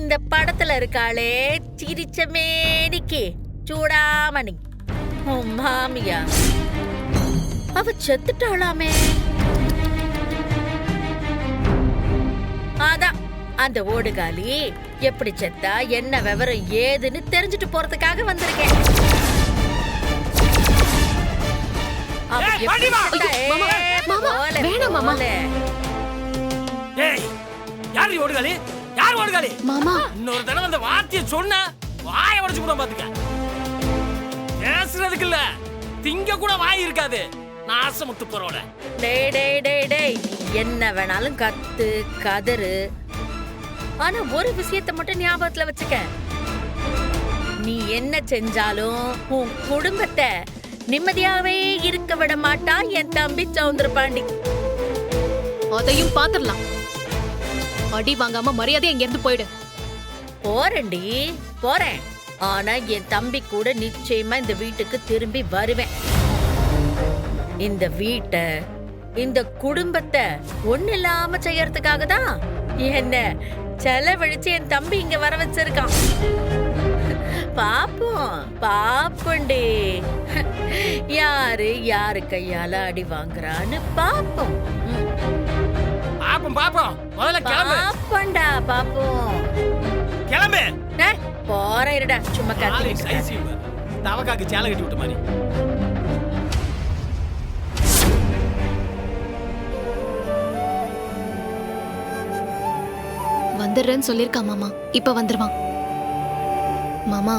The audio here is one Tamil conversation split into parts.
இந்த படத்துல இருக்காளே சிரிச்ச மேனிக்கு சூடாமணி உன் மாமியா, அவ செத்துட்டாளாமே. அதான் அந்த ஓடுகாலி எப்படி செத்தா என்ன விவரம் ஏதுன்னு தெரிஞ்சுட்டு போறதுக்காக வந்திருக்கேன். இன்னொரு தடவை அந்த வார்த்தையை சொன்ன வாய உடைச்சு கூட பாத்துக்க. பேசுறதுக்கு இல்ல, திங்க கூட வாய் இருக்காது. நாசமுத்து போறோட. டேய் டேய் டேய் டேய், என்ன வேணாலும் கத்து கதறு, ஆனா ஒரு விஷயத்தை மட்டும் ஞாபகத்துல வச்சுக்க. நீ என்ன செஞ்சாலும் உன் குடும்பத்தை நிம்மதியாவே இருக்க விட மாட்டா என் தம்பி சௌந்தரபாண்டி. அதையும் பாத்துடலாம். அடி வாங்காம மரியாதை இங்க இருந்து போயிடு. போறேன்டி போறேன், ஆனா என் தம்பி கூட நிச்சயமா இந்த வீட்டுக்கு திரும்பி வருவேன். இந்த வீட்டை இந்த குடும்பத்தை ஒண்ணு இல்லாம செய்யறதுக்காக தான் என்ன செலவழிச்சு என் தம்பி இங்க வர வச்சிருக்கான். பாப்போம் பாப்போண்டி, யாரு யாரு கையால அடி வாங்குறான்னு பாப்போம். பாப்போம் பாப்போம், முதல்ல கிளம்பு. பாப்போண்டா பாப்போம், கிளம்பு. போறேன் இருடா, சும்மா காத்தி தவக்காக்கு சேலை கட்டி விட்ட மாதிரி. வந்துடுறேன்னு சொல்லிருக்கா மாமா, இப்ப வந்துருவான். மாமா,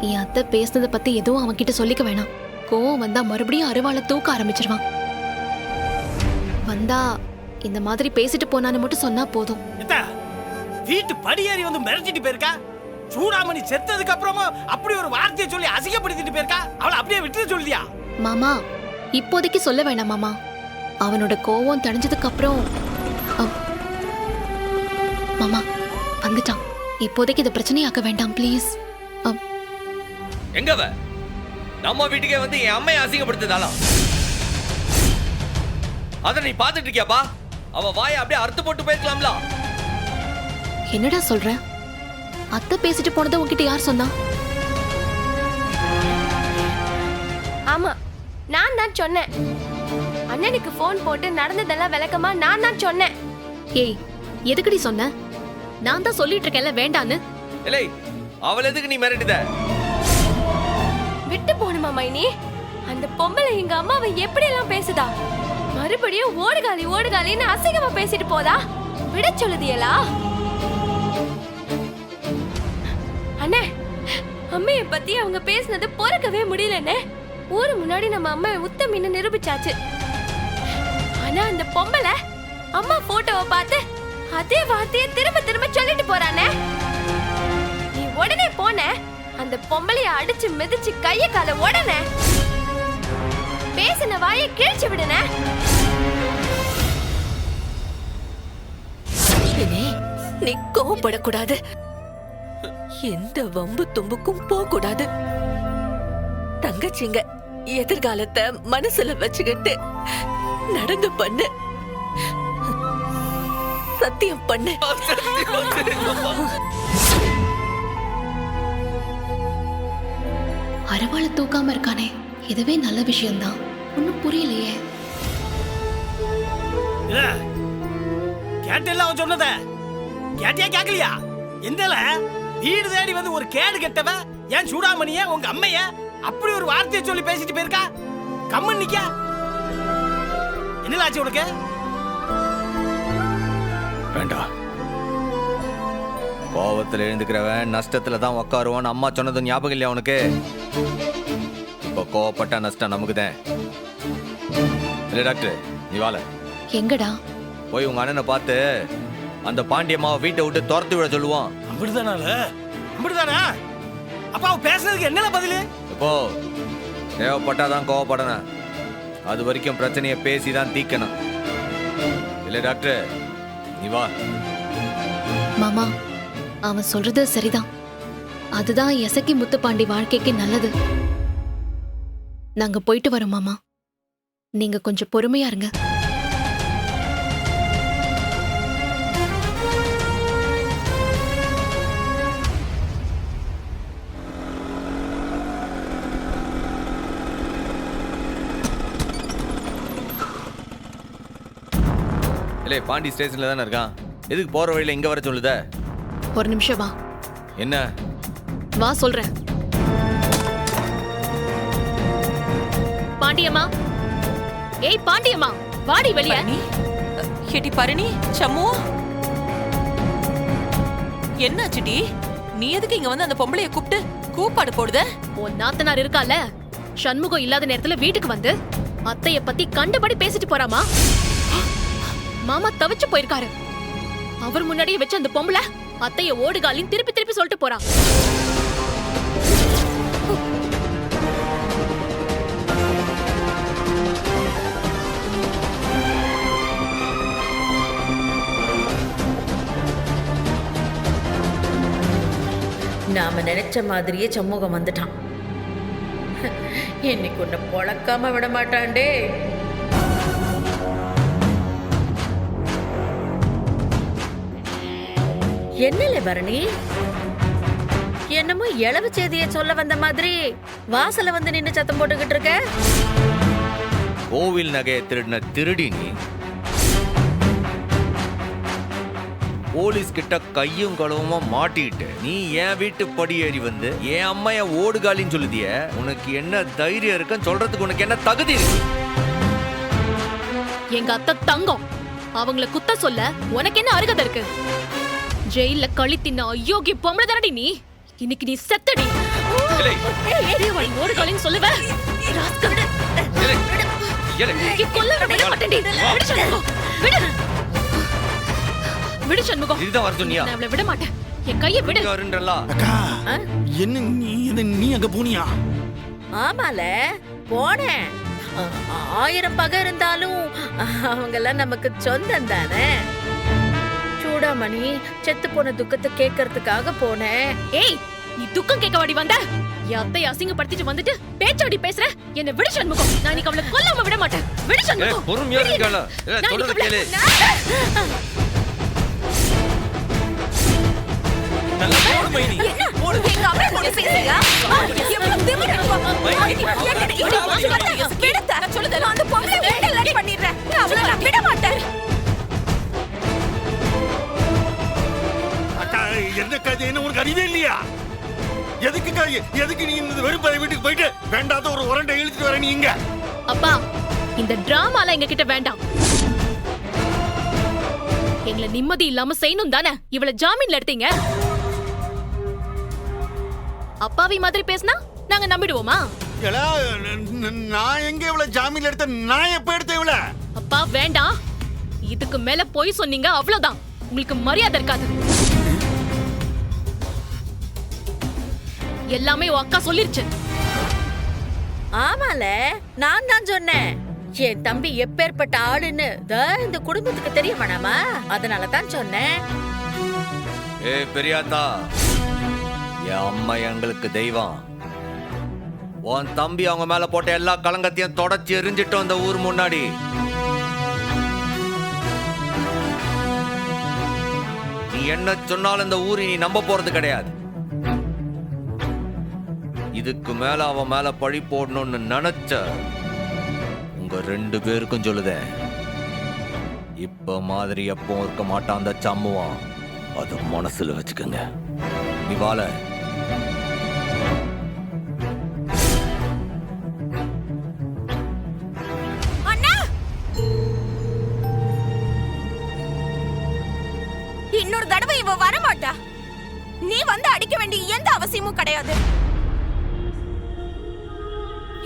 என் அத்தை பேசுனதை பத்தி எதுவும் அவன்கிட்ட சொல்லிக்க வேணாம். கோவம் வந்தா மறுபடியும் அருவாளை தூக்க ஆரம்பிச்சிருவான். வந்தா இந்த மாதிரி பேசிட்டு போனான்னு மட்டும் சொன்னா போதும். வீட்டு படியேறி வந்து மிரட்டிட்டு போயிருக்கா. சூடாமணி செத்ததுக்கு அப்புறமா அப்படி ஒரு வார்த்தையை சொல்லி அசிங்கப்படுத்திட்டு போயிருக்கா. அவளை அப்படியே விட்டு சொல்லியா? மாமா, இப்போதைக்கு சொல்ல வேணாம் மாமா. அவனோட கோவம் தணிஞ்சதுக்கு அப்புறம். மாமா வந்துட்டான், இப்போதைக்கு இந்த பிரச்சனையாக்க வேண்டாம் ப்ளீஸ். எங்கவ நம்ம வீட்டுக்கே வந்து என் அம்மையை அசிங்கப்படுத்ததாலாம் அத நீ பாத்துட்டு இருக்கியாப்பா? அவ வாயை அப்படியே அறுத்து போட்டு போயிருக்கலாம்ல. என்னடா சொல்ற? அத்தை பேசிட்டு போனதை உன்கிட்ட யார் சொன்னா? ஆமா, நான் தான் சொன்னேன். அண்ணனுக்கு போன் போட்டு நடந்ததெல்லாம் விளக்கமா நான் தான் சொன்னேன். ஏய், எதுக்குடி சொன்ன? நான் தான் சொல்லிட்டு இருக்கேன்ல வேண்டான்னு. இல்லை, அவள் எதுக்கு நீ மிரட்டுத? விட்டு போணுமா மைனி? அந்த பொம்பளை எங்க அம்மாவை எப்படி எல்லாம் பேசுதா? மறுபடியும் ஓடுகாலி ஓடுகாலின்னு அசிங்கமா பேசிட்டு போதா? விட சொல்லுதியலா? அண்ணே, அம்மைய பத்தி அவங்க பேசினது பொறுக்கவே முடியலண்ணே. ஊரு முன்னாடி நம்ம அம்மா உத்தமின்னு நிரூபிச்சாச்சு. ஆனா அந்த பொம்பளை அம்மா போட்டோவை பார்த்து அதே வார்த்தையை திரும்ப திரும்ப சொல்லிட்டு போறானே. நீ உடனே போன அந்த பொம்பளைய அடிச்சு மிதிச்சு கைய கால உடனே பேசின வாயை கிழிச்சு விடுன. நீ கோவப்படக்கூடாது, எந்த வம்பு தும்புக்கும் போக கூடாது. தங்கச்சிங்க எதிர்காலத்தை மனசுல வச்சுக்கிட்டு நடந்து பண்ணு, சத்தியம் பண்ணு. அருவாளை தூக்காம இருக்கானே, இதுவே நல்ல விஷயம்தான். ஒன்னும் புரியலையே. கேட்டல அவன் சொன்னத கேட்டியா கேக்கலையா? எந்தல வீடு தேடி வந்து ஒரு கேடு கெட்டவ ஏன் சூடாமணிய உங்க அம்மைய அப்படி ஒரு வார்த்தையை சொல்லி பேசிட்டு போயிருக்கா? கம்மன் நிக்க என்னலாச்சு உனக்கு? வேண்டாம், கோவத்துல எழுந்துக்கிறவன் நஷ்டத்துல தான் உட்காருவான்னு அம்மா சொன்னது ஞாபகம் இல்லையா உனக்கு? இப்போ கோவப்பட்ட நஷ்டம் நமக்கு தான். இல்ல டாக்டர், நீ வாழ. எங்கடா? போய் உங்க அண்ணனை பார்த்து அந்த பாண்டியம்மாவை வீட்டை விட்டு துரத்து விட சொல்லுவான். அப்படிதானா? அப்ப அவ பேசுறதுக்கு என்ன பதிலு? இப்போ தேவைப்பட்டாதான் கோவப்படணும், அது வரைக்கும் பிரச்சனையை பேசிதான் தீக்கணும். இல்ல டாக்டர், நீ வா. மாமா, அவன் சொல்றது சரிதான். அதுதான் எசக்கி முத்துப்பாண்டி வாழ்க்கைக்கு நல்லது. நாங்க போயிட்டு வரோம் மாமா, நீங்க கொஞ்சம் பொறுமையா இருங்க. இல்லை பாண்டி ஸ்டேஷன்ல தானே இருக்கான். எதுக்கு போற வழியில இங்க வர சொல்லுத? ஒரு நிமிஷம் வா. என்ன? வா சொல்றேன். பாண்டியம்மா, ஏய் பாண்டியம்மா, வாடி வெளிய. ஏடி பரணி, சம்மு, என்னாச்சுடி? நீ எதுக்கு இங்க வந்து அந்த பொம்பளைய கூப்பிட்டு கூப்பாடு போடுத? உன் நாத்தனார் இருக்கால, சண்முகம் இல்லாத நேரத்துல வீட்டுக்கு வந்து அத்தைய பத்தி கண்டபடி பேசிட்டு போறாமா. மாமா தவிச்சு போயிருக்காரு. அவர் முன்னாடியே வச்சு அந்த பொம்பளை அத்தைய ஓடுகாலின் திருப்பி திருப்பி சொல்லிட்டு போறான். நாம நினைச்ச மாதிரியே சமூகம் வந்துட்டான். இன்னைக்கு உன்னை பொழக்காம விட மாட்டான்டே. என்னல பரணி, என்னமோ இளவு செய்தியை சொல்ல வந்த மாதிரி வாசல்ல வந்து நின்னு சத்தம் போட்டுக்கிட்டு இருக்க? கோவில் நகையை திருடின திருடி நீ போலீஸ் கிட்ட கையும் களவுமா மாட்டிக்கிட்டு நீ என் வீட்டு படி ஏறி வந்து என் அம்மைய ஓடுகாலின்னு சொல்லுதிய. உனக்கு என்ன தைரியம் இருக்குன்னு சொல்றதுக்கு உனக்கு என்ன தகுதி இருக்கு? எங்க அத்தை தங்கம், அவங்கள குத்த சொல்ல உனக்கு என்ன அருகதை இருக்கு? ஜெயில களி தின்ன அயோக்கிய பொம்பளை தானடி நீ. இன்னைக்கு நீ செத்தடி. ஓடுகாலின்னு சொல்லுவ. கொல்ல விட மாட்டேன்டி. விடு சண்முகம். இதுதான் வர சொன்னியா? நான் அவளை விட மாட்டேன். என் கையை விடு. அக்கா, என்ன நீ அங்க போனியா? ஆமால போனேன். 1000 பகை இருந்தாலும் அவங்கெல்லாம் நமக்கு சொந்தம் தானே. சூடாமணி செத்து போன துக்கத்தை கேட்கறதுக்காக போனேன். ஏய், நீ துக்கம் கேட்க வாடி வந்த? என் அத்தை அசிங்கப்படுத்திட்டு வந்துட்டு பேச்சாடி பேசுற. என்ன விடு சண்முகம். நான் இன்னைக்கு அவளை கொல்லாம விட மாட்டேன். விடு சண்முகம். பொறுமையா இருக்கல. சொல்றது கேளு. நல்ல போடு மைனி. போடு. எங்க அம்மா கூட பேசுறியா? எவ்வளவு திமிரு விடுதா? நான் சொல்லுதல அந்த பொம்பளை வேண்டலடி பண்ணிடுறேன். அவளை நான் விட மாட்டேன். அக்கா, என்ன கதை? என்ன உனக்கு அறிவே இல்லையா? எதுக்கு நீ இந்த வெறுப்பை வீட்டுக்கு போயிட்டு வேண்டாத ஒரு உரண்டை இழுத்துட்டு வர நீ இங்க? அப்பா, இந்த டிராமால எங்க கிட்ட வேண்டாம். எங்களை நிம்மதி இல்லாம செய்யணும் தானே இவளை ஜாமீன்ல எடுத்தீங்க. அப்பாவி மாதிரி பேசினா நாங்க நம்பிடுவோமா? நான் எங்க இவ்வளவு ஜாமீன்ல எடுத்த? நான் எப்ப எடுத்த இவ்வள? அப்பா வேண்டாம். இதுக்கு மேல போய் சொன்னீங்க அவ்வளவுதான். உங்களுக்கு மரியாதை இருக்காது. எல்லாமே உன் அக்கா சொல்லிருச்சு. ஆமால, நான் தான் சொன்னேன். என் தம்பி எப்பேற்பட்ட ஆளுன்னு இந்த குடும்பத்துக்கு தெரிய வேணாமா? அதனால தான் சொன்னேன். ஏ பெரியாத்தா, என் அம்மா எங்களுக்கு தெய்வம். உன் தம்பி அவங்க மேல போட்ட எல்லா கலங்கத்தையும் தொடச்சி எரிஞ்சிட்டோம் அந்த ஊர் முன்னாடி. நீ என்ன சொன்னாலும் இந்த ஊரை நீ நம்ப போறது கிடையாது. இதுக்கு மேல அவன் மேல பழி போடணும்னு நினைச்ச உங்க 2 பேருக்கும் சொல்லுதேன், இப்ப மாதிரி எப்பவும் இருக்க மாட்டான் அந்த சம்முவான். அது மனசுல வச்சுக்கோங்க. நீ வாழ. இன்னொரு தடவை இவ வரமாட்டா. நீ வந்து அடிக்க வேண்டிய எந்த அவசியமும் கிடையாது.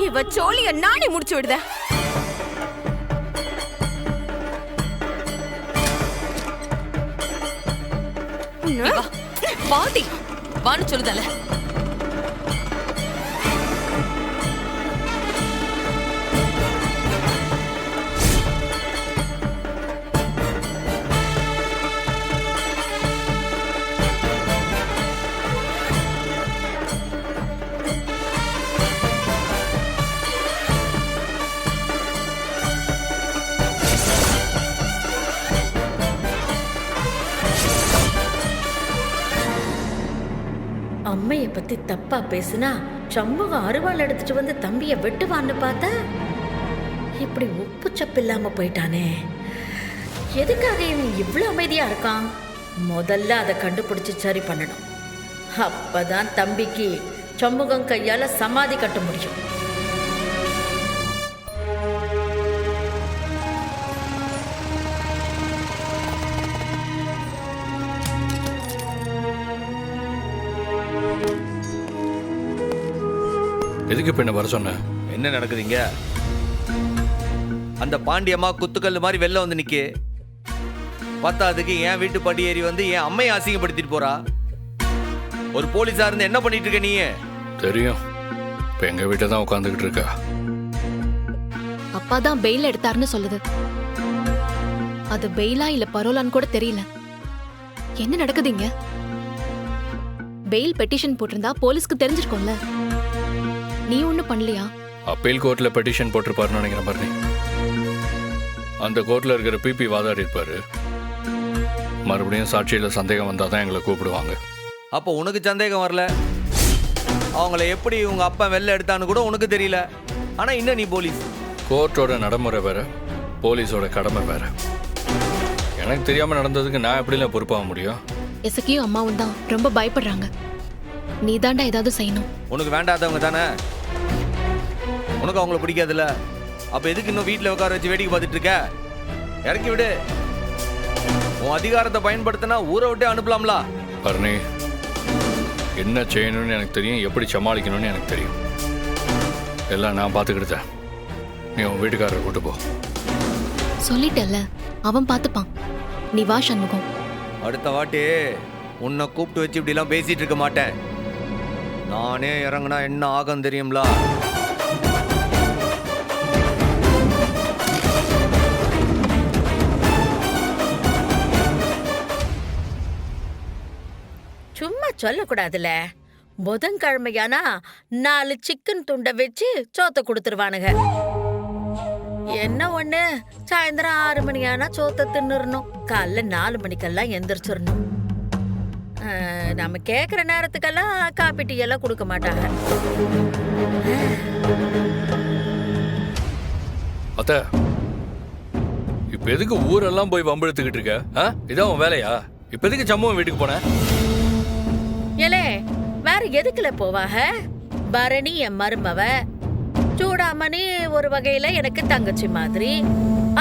இவ சோழிய நானே முடிச்சு விடுத. பாட்டி வான்னு சொல்லுதல. அம்மைய பத்தி தப்பா பேசுனா சண்முகம் அருவாள் எடுத்துட்டு வந்து தம்பிய வெட்டுவான்னு பார்த்தா இப்படி உப்பு சப்பு இல்லாம போயிட்டானே. எதுக்காக இவன் இவ்வளவு அமைதியா இருக்கான்? முதல்ல அதை கண்டுபிடிச்சு சரி பண்ணணும். அப்பதான் தம்பிக்கு சண்முகம் கையால சமாதி கட்ட முடியும். எதுக்கு இப்ப என்ன வர சொன்ன? என்ன நடக்குதுங்க? அந்த பாண்டியம்மா குத்துக்கல்லு மாதிரி வெளில வந்து நிக்கு. பத்தாதுக்கு என் வீட்டு படி ஏறி வந்து என் அம்மையை அசிங்கப்படுத்திட்டு போறா. ஒரு போலீஸா இருந்து என்ன பண்ணிட்டு இருக்க நீ? தெரியும், இப்ப எங்க வீட்டை தான் உட்காந்துக்கிட்டு இருக்கா. அப்பா தான் பெயில் எடுத்தாருன்னு சொல்லுது. அது பெயிலா இல்ல பரோலான்னு கூட தெரியல. என்ன நடக்குதுங்க? பெயில் பெட்டிஷன் போட்டிருந்தா போலீஸ்க்கு தெரிஞ்சிருக்கும்ல. நீ ஒண்ணும் பண்ணலையா? அப்பீல் கோர்ட்ல பெட்டிஷன் போட்டிருப்பாருன்னு நினைக்கிறேன் பாரு. அந்த கோர்ட்ல இருக்கிற பிபி வாதாடி இருப்பாரு. மறுபடியும் சாட்சியில சந்தேகம் வந்தாதான் எங்களை கூப்பிடுவாங்க. அப்போ உனக்கு சந்தேகம் வரல? அவங்கள எப்படி உங்க அப்பா வெளில எடுத்தான்னு கூட உனக்கு தெரியல. ஆனா இன்னும் நீ போலீஸ். கோர்ட்டோட நடைமுறை வேற, போலீஸோட கடமை வேற. எனக்கு தெரியாம நடந்ததுக்கு நான் எப்படிலாம் பொறுப்பாக முடியும்? எசக்கியும் அம்மாவும் தான் ரொம்ப பயப்படுறாங்க. நீ தாண்டா ஏதாவது செய்யணும். உனக்கு வேண்டாதவங்க தானே? உனக்கு அவங்கள பிடிக்காதுல்ல? அப்ப எதுக்கு இன்னும் வீட்டுல உட்கார வச்சு வேடிக்கை பார்த்துட்டு இருக்க? இறக்கி விடு. உன் அதிகாரத்தை பயன்படுத்தினா ஊரை விட்டு அனுப்பலாம்ல. பரணி, என்ன செய்யணும்னு எனக்கு தெரியும், எப்படி சமாளிக்கணும்னு எனக்கு தெரியும். எல்லாம் நான் பார்த்துக்கிட்டேன். நீ உன் வீட்டுக்காரரை கூட்டு போ. சொல்லிட்டல்ல, அவன் பார்த்துப்பான். நீ வா சண்முகம். அடுத்த வாட்டி உன்னை கூப்பிட்டு வச்சு இப்படி எல்லாம் பேசிட்டு இருக்க மாட்டேன். நானே இறங்குனா என்ன ஆகும் தெரியும்ல? சும்மா சொல்லக்கூடாதுல. புதன்கிழமையானா 4 சிக்கன் துண்டை வச்சு சோத்தை கொடுத்துருவானுங்க. என்ன ஒண்ணு, சாயந்தரம் 6 மணியானா சோத்தை தின்னுறணும். காலைல 4 மணிக்கெல்லாம் எந்திரிச்சிடணும். நம்ம கேக்குற நேரத்துக்கெல்லாம் காப்பி டீ எல்லாம் கொடுக்க மாட்டாங்க. அத்த, இப்ப எதுக்கு ஊரெல்லாம் போய் வம்பெடுத்துக்கிட்டு இருக்க? இதான் உன் வேலையா? இப்ப எதுக்கு சம்பவம் வீட்டுக்கு போன? ஏலே, வேற எதுக்குல போவாக? பரணி என் மருமவ, சூடாமணி ஒரு வகையில எனக்கு தங்கச்சி மாதிரி.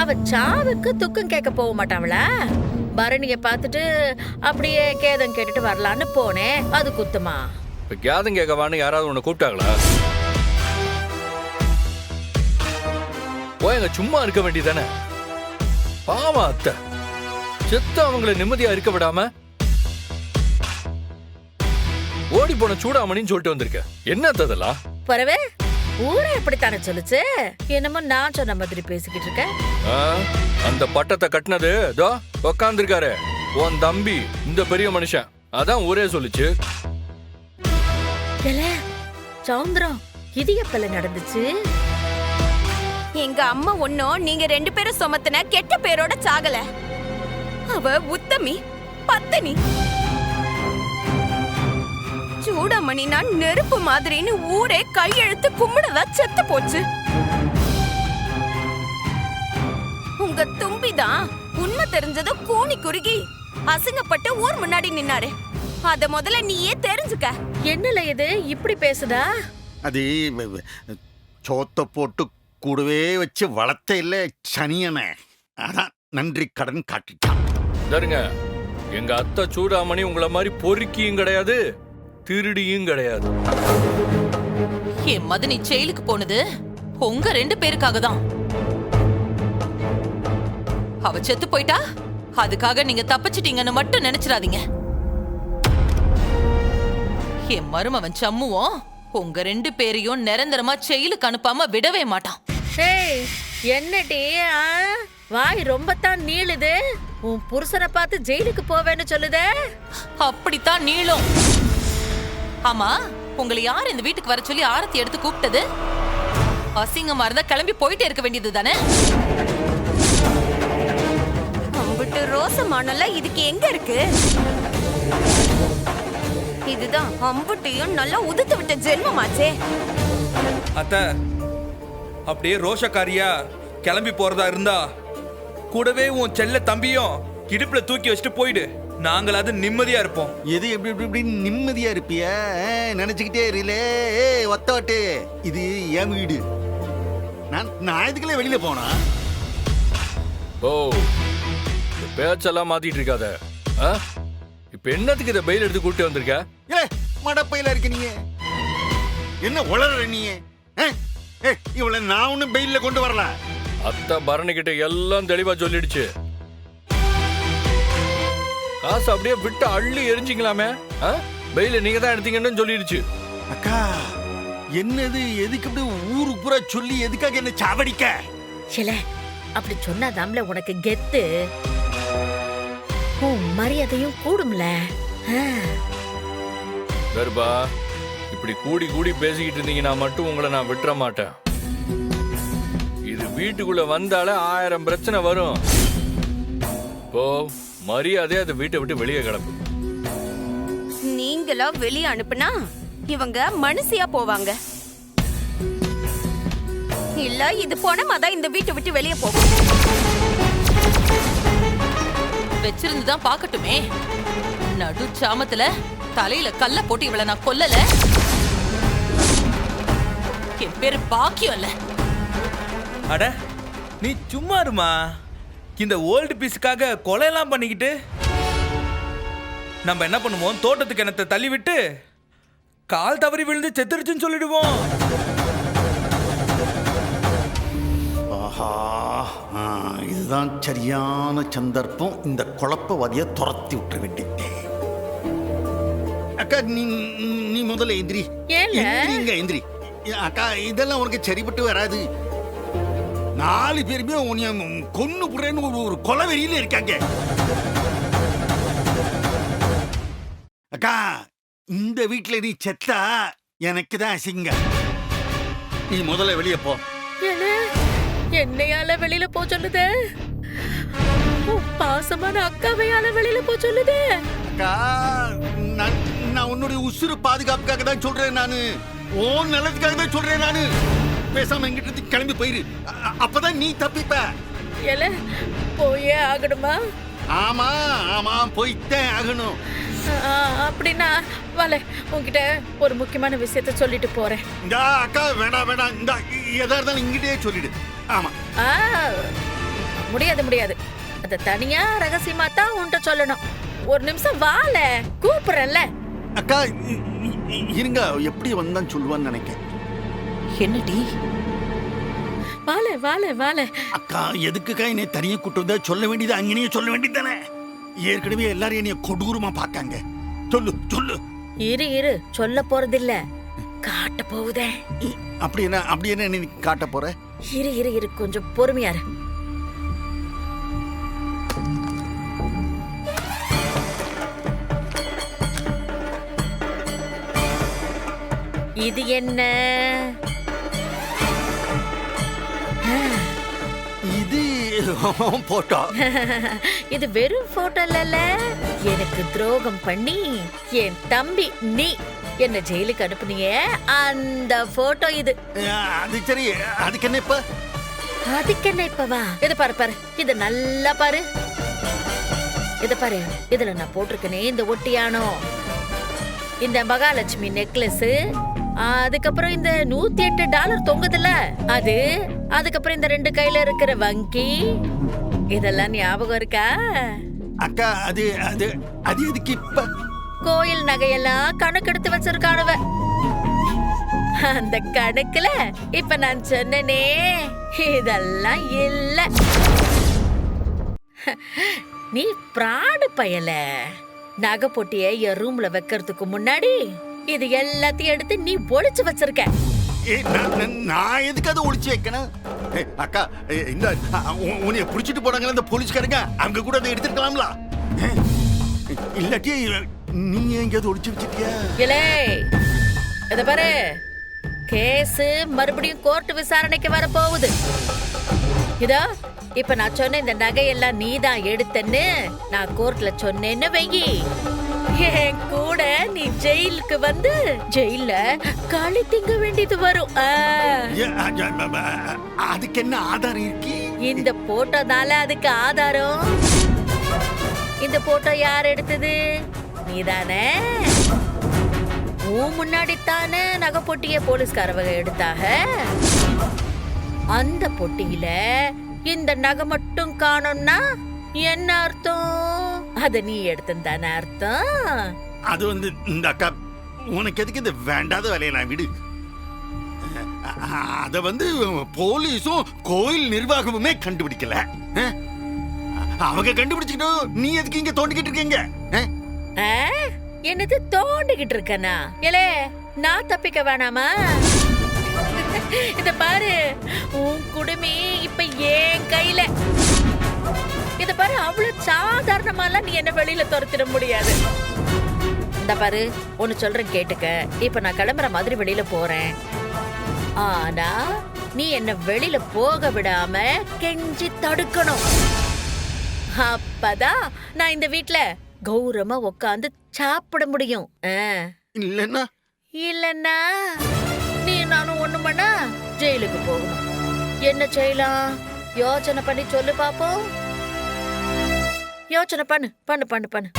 அவ சாவுக்கு துக்கம் கேட்க போக மாட்டாவளா? பரணிய பார்த்துட்டு அப்படியே கேதம் கேட்டுட்டு வரலான்னு போனேன். அது குத்துமா? இப்ப கேதம் கேட்கவான்னு யாராவது உன்னை கூப்பிட்டாங்களா? போயங்க, சும்மா இருக்க வேண்டியதானே? பாவம் அத்தை, செத்து அவங்களை நிம்மதியா இருக்க விடாம ஓடி போன சூடாமணின்னு சொல்லிட்டு வந்திருக்க. என்ன அதெல்லாம்? பரவே, ஊரே எப்படித்தானே சொல்லுச்சு. என்னமோ நான் சொன்ன மாதிரி பேசிக்கிட்டு இருக்க. அந்த பட்டத்தை கட்டினது தோ உக்காந்துருக்காரு உன் தம்பி, இந்த பெரிய மனுஷன். அதான் ஊரே சொல்லுச்சு. சௌந்தரம், இது எப்பல நடந்துச்சு? எங்க அம்மா ஒன்னும் நீங்க 2 பேரும் சுமத்தின கெட்ட பேரோட சாகல. அவ உத்தமி, பத்தினி. சூடாமணி நான் நெருப்பு மாதிரின்னு ஊரே கையெழுத்து கும்பிடதா செத்து போச்சு. உங்க தும்பிதான் உண்மை தெரிஞ்சதோ கூனி குறுகி அசிங்கப்பட்டு ஊர் முன்னாடி நின்னாரு. அத முதல்ல நீயே தெரிஞ்சுக்க. என்னல இது இப்படி பேசுதா? அது சோத்த போட்டு கூடவே வச்சு வளர்த்த இல்ல சனியனை, அதான் நன்றி கடன் காட்டிட்டான். தருங்க, எங்க அத்தை சூடாமணி உங்களை மாதிரி பொறுக்கியும் கிடையாது, திருடியும் கிடையாது. என் மதனி செயலுக்கு போனது உங்க 2 பேருக்காக தான். அவ செத்து போயிட்டா அதுக்காக நீங்க தப்பிச்சிட்டீங்கன்னு மட்டும் நினைச்சிடாதீங்க. என் மருமவன் சம்முவும் உங்க 2 பேரையும் நிரந்தரமா செயலுக்கு அனுப்பாம விடவே மாட்டான். என்னடி வாய் ரொம்ப தான் நீளுது. உன் புருஷனை பார்த்து ஜெயிலுக்கு போவேன்னு சொல்லுதே. அப்படித்தான் நீளும். ஆமா, உங்களை யார் இந்த வீட்டுக்கு வர சொல்லி ஆரத்தி எடுத்து கூப்பிட்டது? அசிங்கமா இருந்தா கிளம்பி போயிட்டே இருக்க வேண்டியது தானே? அம்பிட்டு ரோசமானல இதுக்கு எங்க இருக்கு? இதுதான் அம்புட்டியும் நல்லா உதுத்து விட்ட ஜென்மமாச்சே. அத்த, அப்படியே ரோஷக்காரியா கிளம்பி போறதா இருந்தா கூடவே உன் செல்ல தம்பியும் இடுப்புல தூக்கி வச்சுட்டு போயிடு. நாங்களாவது நிம்மதியா இருப்போம். எது எப்படி இப்படி இப்படி நிம்மதியா இருப்பிய? நினைச்சுக்கிட்டே இருலே. ஒத்தவட்டு, இது என் வீடு. நான் இதுக்குள்ள வெளியில போனா ஓ, இந்த பேச்செல்லாம் மாத்திட்டு இருக்காத. இப்ப என்னத்துக்கு இதை பெயில் எடுத்து கூட்டி வந்திருக்க? மடப்பையில இருக்க நீங்க என்ன உளற நீங்க? இவள நான் ஒண்ணும் பெயில கொண்டு வரல. அத்தை பரணி கிட்ட எல்லாம் தெளிவா சொல்லிடுச்சு. காசு அப்படியே விட்டு அள்ளி எரிஞ்சிக்கலாமே. பெயில நீங்க தான் எடுத்தீங்கன்னு சொல்லிடுச்சு. அக்கா என்னது? எதுக்கு அப்படி ஊரு பூரா சொல்லி எதுக்காக என்ன சாவடிக்க? அப்படி சொன்னாதாம்ல உனக்கு கெத்து, மரியாதையும் கூடும்ல. வேறுபா, இப்படி கூடி கூடி பேசிக்கிட்டு இருந்தீங்கன்னா மட்டும் உங்களை நான் விட்டுற மாட்டேன். இது வீட்டுக்குள்ள வந்தாலே 1000 பிரச்சனை வரும். இப்போ மரியாதை அதை வீட்டை விட்டு வெளியே கிளம்பு. நீங்களா வெளியே அனுப்புனா இவங்க மனுஷியா போவாங்க. இல்ல இது போனமாதான் இந்த வீட்டை விட்டு வெளியே போகும். வச்சிருந்துதான் பாக்கட்டுமே. நடு சாமத்துல தலையில கல்ல போட்டு இவளை நான் கொல்லல. என் பேரு பாக்கியம் இல்ல. அட நீ சும்மா இருமா. இந்த ஓல்டு பீஸுக்காக கொலையெல்லாம் பண்ணிக்கிட்டு நம்ம என்ன பண்ணுவோம்? தோட்டத்துக்கு கிணத்தை தள்ளி விட்டு கால் தவறி விழுந்து செத்துருச்சுன்னு சொல்லிடுவோம். ஆஹா, இதுதான் சரியான சந்தர்ப்பம். இந்த குழப்பவாதியை துரத்தி விட்டு விட்டுட்டேன். அக்கா நீ முதல்ல எந்திரி. எந்திரி அக்கா. இதெல்லாம் உனக்கு சரிப்பட்டு வராது. 4 பேருமே உன்னை கொன்னு புடுறேன்னு ஒரு கொலவெறியில இருக்காங்க. அக்கா இந்த வீட்டுல நீ செத்தா எனக்கு தான் அசிங்க. நீ முதல்ல வெளியே போ. என்னையால வெளியில போ சொல்லுது? பாசமான அக்காவையால வெளியில போ சொல்லுது? அக்கா நான் உன்னுடைய உசுறு பாதுகாப்புக்காக தான் சொல்றேன். நானு ஓன் நல்லதுக்காக தான் சொல்றேன். நானு பேசாம எங்கிட்ட கிளம்பி போயிரு. அப்பதான் நீ தப்பிப்ப. போயே ஆகணுமா? ஆமா ஆமா போய்த்தேன் ஆகணும். அப்படின்னா வல உன்கிட்ட ஒரு முக்கியமான விஷயத்த சொல்லிட்டு போறேன். இந்த அக்கா வேணாம் வேணாம். இந்த எதா இருந்தாலும் இங்கிட்டே சொல்லிடு. ஆமா. முடியாது. அத தனியா ரகசியமா தான் உன்கிட்ட சொல்லணும். ஒரு நிமிஷம் வால, கூப்பிடுறேன்ல. அக்கா இருங்க, எப்படி வந்தான்னு சொல்லுவான்னு நினைக்கிறேன். என்னடி? வால. அக்கா எதுக்குக்கா என்னை தனியா கூட்டு வந்தா? சொல்ல வேண்டியது அங்கேயே சொல்ல வேண்டியதானே. ஏற்கனவே எல்லாரும் என்னைய கொடூரமா பார்க்காங்க. சொல்லு. இரு சொல்ல போறதில்ல, காட்ட போகுதே. அப்படி என்ன நீ காட்ட போற? இரு கொஞ்சம் பொறுமையா இரு. இது என்ன? இது போட்டோ. இது வெறும் போட்டோ இல்ல. எனக்கு துரோகம் பண்ணி என் தம்பி நீ என்ன ஜெயிலுக்கு அனுப்புனியே அந்த போட்டோ இது. அது சரி, அதுக்கு என்ன இப்ப? வா. இது பாரு, இது நல்லா பாரு. இது பாரு, இதுல நான் போட்டிருக்கனே இந்த ஒட்டியானோ, இந்த மகாலட்சுமி நெக்லஸ், அதுக்கப்புறம் இந்த $108 தொங்குதுல அது, அதுக்கப்புறம் இந்த 2 கையில இருக்கிற வங்கி, இதெல்லாம் ஞாபகம் இருக்கா? அக்கா அது எதுக்கு இப்ப? கோயில் நகையெல்லாம் கணக்கெடுத்து வச்சிருக்கானுவ. அந்த கணக்குல இப்ப நான் சொன்னனே இதெல்லாம் இல்ல. நீ பிராடு பயல. நகை போட்டிய என் ரூம்ல வைக்கிறதுக்கு முன்னாடி இது எல்லாத்தையும் எடுத்து நீ ஒளிச்சு வச்சிருக்க. நான் எதுக்கு அதை ஒளிச்சு வைக்கணும்? அக்கா இந்த உன்னைய புடிச்சிட்டு போறாங்களா இந்த போலீஸ்காரங்க, அவங்க கூட அதை எடுத்துக்கலாம்ல. இல்லாட்டி நீங்க எங்கேயாவது ஒளிச்சு வச்சிட்டியா? இல்லே, இத பாரு, கேஸ் மறுபடியும் கோர்ட் விசாரணைக்கு வர போகுது. இதோ இப்ப நான் சொன்ன இந்த நகையெல்லாம் நீதான் எடுத்தன்னு நான் கோர்ட்ல சொன்னேன்னு வையி, என் கூட நீ ஜெயிலுக்கு வந்து ஜெயில களி திங்க வேண்டியது வரும். அதுக்கு என்ன ஆதாரம் இருக்கு? இந்த போட்டோனால அதுக்கு ஆதாரம். இந்த போட்டோ யார் எடுத்தது? நீதானே? உன் முன்னாடி தானே நகை பொட்டிய போலீஸ்காரவங்க எடுத்தாக. அந்த பொட்டியில இந்த நகை மட்டும் காணோம்னா என்ன அர்த்தம்? அத நீ எடுத்ததானே அர்த்தம். அது வந்து இந்த அக்கா, உனக்கு எதுக்கு இந்த வேண்டாத வேலையை நான் விடு. அத வந்து போலீஸும் கோயில் நிர்வாகமுமே கண்டுபிடிக்கல. அவங்க கண்டுபிடிச்சிட்டோம், நீ எதுக்கு இங்க தோண்டிக்கிட்டு இருக்கீங்க? என்னது தோண்டிக்கிட்டு இருக்கனா? ஏலே, நான் தப்பிக்க வேணாமா? இத பாரு, உன் குடுமி இப்ப ஏன் கையில. இத பாரு, அவ்வளவு சாதாரணமாலாம் நீ என்ன வெளியில துரத்திட முடியாது. இந்த பாரு, ஒன்னு சொல்றேன் கேட்டுக்க. இப்ப நான் கிளம்புற மாதிரி வெளியில போறேன். ஆனா நீ என்ன வெளியில போக விடாம கெஞ்சி தடுக்கணும். அப்பதான் நான் இந்த வீட்ல கௌரவமா உட்காந்து சாப்பிட முடியும். இல்லன்னா நீ நானும் ஒண்ணு பண்ணா ஜெயிலுக்கு போகணும். என்ன செய்யலாம்? யோசனை பண்ணி சொல்லு பாப்போம். யோசனை பண்ணு பண்ணு பண்ணு பண்ணு.